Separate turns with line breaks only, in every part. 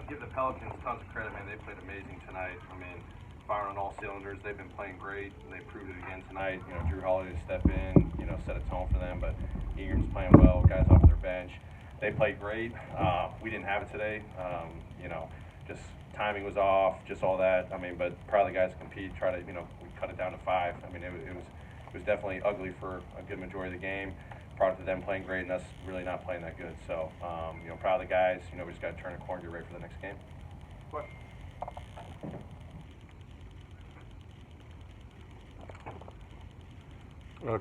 Give the Pelicans tons of credit, man. They played amazing tonight. I mean, firing on all cylinders. They've been playing great, and they proved it again tonight. You know, Drew Holiday step in, set a tone for them. But Ingram's playing well. Guys off their bench, they played great. We didn't have it today. Just timing was off, just all that. I mean, but proud of the guys to compete. Try to, we cut it down to 5. I mean, it was definitely ugly for a good majority of the game. Product of them playing great and us really not playing that good. So, proud of the guys. We just got to turn a corner and get ready for the next game.
What?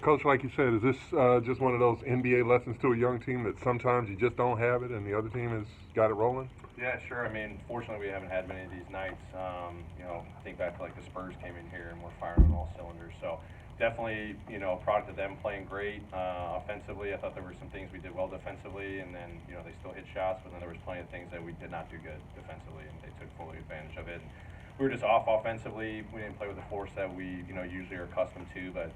Coach, like you said, is this just one of those NBA lessons to a young team that sometimes you just don't have it and the other team has got it rolling?
Yeah, sure. I mean, fortunately, we haven't had many of these nights. Think back to like the Spurs came in here and we're firing on all cylinders. So definitely, product of them playing great offensively. I thought there were some things we did well defensively, and then they still hit shots, but then there was plenty of things that we did not do good defensively, and they took fully advantage of it. And we were just off offensively. We didn't play with the force that we usually are accustomed to, but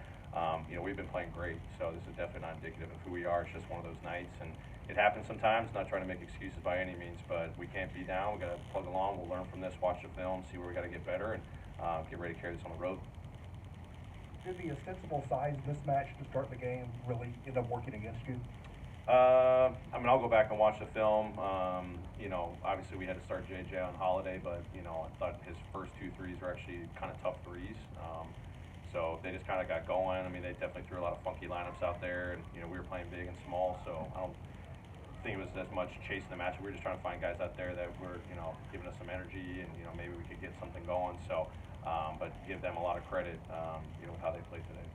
we've been playing great. So this is definitely not indicative of who we are. It's just one of those nights, and it happens sometimes. Not trying to make excuses by any means, but we can't be down. We got to plug along. We'll learn from this, watch the film, see where we got to get better, and get ready to carry this on the road.
Did the ostensible size mismatch to start the game really end up working against you?
I'll go back and watch the film. Obviously we had to start JJ on Holiday, but I thought his first 2 threes were actually kind of tough threes. So they just kind of got going. I mean, they definitely threw a lot of funky lineups out there, and we were playing big and small, so I don't think it was as much chasing the match. We were just trying to find guys out there that were giving us some energy, and maybe we could get something going. So, but give them a lot of credit, with how they played today.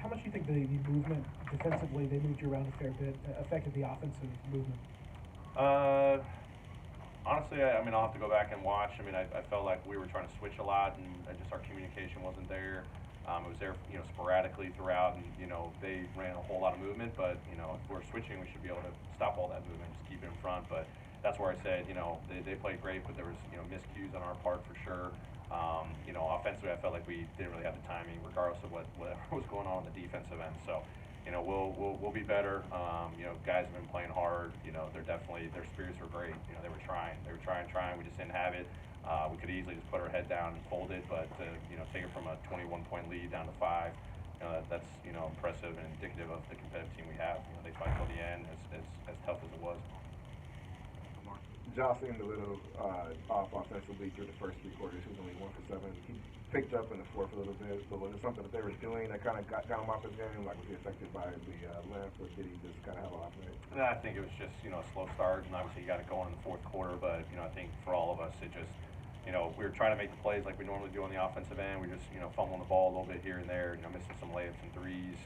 How much do you think the movement defensively, they moved you around a fair bit, affected the offensive movement?
Honestly, I'll have to go back and watch. I felt like we were trying to switch a lot, and just our communication wasn't there. It was there, sporadically throughout, and they ran a whole lot of movement. But if we're switching, we should be able to stop all that movement, just keep it in front. But that's where I said, they played great, but there was miscues on our part for sure. Offensively, I felt like we didn't really have the timing, regardless of whatever was going on the defensive end. So, we'll be better. Guys have been playing hard. They're definitely, their spirits were great. They were trying. We just didn't have it. We could easily just put our head down and fold it, but take it from a 21-point lead down to 5. That's impressive and indicative of the competitive team we have. They fight till the end, as tough as it was.
Ja seemed a little off offensively through the first 3 quarters. He was only 1 for 7. He picked up in the fourth a little bit, but was it something that they were doing that kind of got him off his game? Like, was he affected by the length, or did he just kind of have a off night?
I think it was just a slow start, and obviously you got it going in the fourth quarter. But I think for all of us, it just we were trying to make the plays like we normally do on the offensive end. We just fumbling the ball a little bit here and there, missing some layups and threes.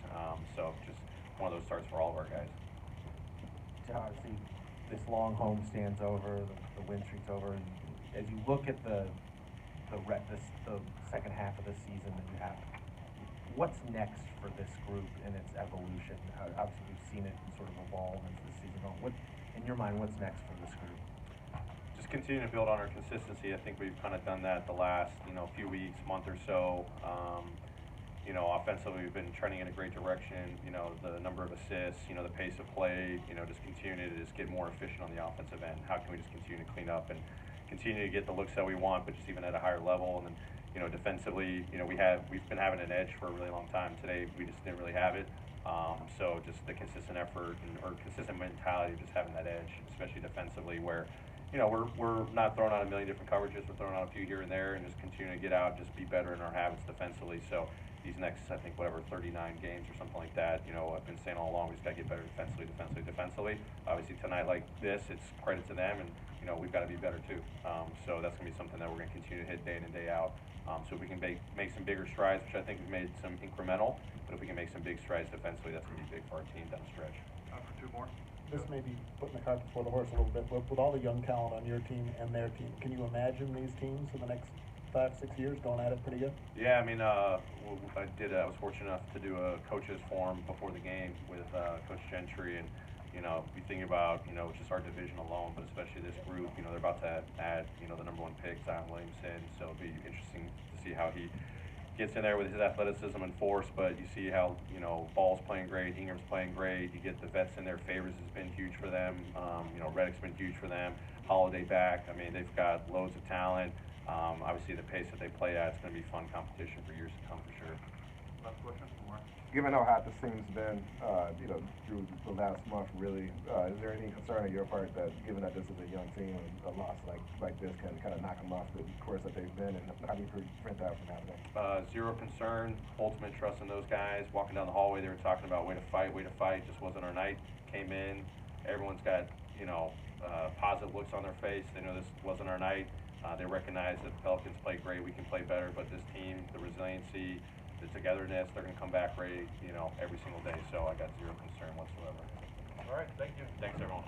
So just one of those starts for all of our guys.
Obviously, this long home stands over, the win streak's over. And as you look at the second half of the season that you have, what's next for this group in its evolution? Obviously, we've seen it sort of evolve into the season. What, in your mind, what's next for this group?
Just continue to build on our consistency. I think we've kind of done that the last few weeks, month or so. Offensively, we've been trending in a great direction. The number of assists, the pace of play, just continue to just get more efficient on the offensive end. How can we just continue to clean up and continue to get the looks that we want, but just even at a higher level? And then, defensively, we've been having an edge for a really long time. Today, we just didn't really have it. So just the consistent effort or consistent mentality of just having that edge, especially defensively, where we're not throwing out a million different coverages. We're throwing out a few here and there, and just continue to get out, just be better in our habits defensively. So these next, I think, 39 games or something like that, I've been saying all along, we just got to get better defensively. Obviously, tonight like this, it's credit to them, and we've got to be better too. So that's going to be something that we're going to continue to hit day in and day out. So if we can make some bigger strides, which I think we've made some incremental, but if we can make some big strides defensively, that's going to be big for our team down the stretch.
Time for 2 more.
This may be putting the cart before the horse a little bit, but with all the young talent on your team and their team, can you imagine these teams in the next 5-6 years going at it pretty good?
Yeah, I was fortunate enough to do a coaches forum before the game with Coach Gentry, and be thinking about just our division alone, but especially this group. They're about to add the number 1 pick, Zion Williamson. So it'll be interesting to see how he gets in there with his athleticism and force, but you see how, you know, Ball's playing great, Ingram's playing great. You get the vets in there. Favors has been huge for them. You know, Reddick's been huge for them. Holiday back. I mean, they've got loads of talent. Obviously, the pace that they play at, it's going to be fun competition for years to come for sure.
Last question, Mark.
Given how hot the team's been, you know, through the last month, really, is there any concern on your part that, given that this is a young team, a loss like this can kind of knock them off the course that they've been, and how do you prevent that from happening?
Zero concern, ultimate trust in those guys. Walking down the hallway, they were talking about way to fight, just wasn't our night. Came in, everyone's got, you know, positive looks on their face. They know this wasn't our night. They recognize that the Pelicans play great, we can play better, but this team, the resiliency, the togetherness, they're going to come back ready, you know, every single day. So I got zero concern whatsoever.
All right, thank you.
Thanks, everyone.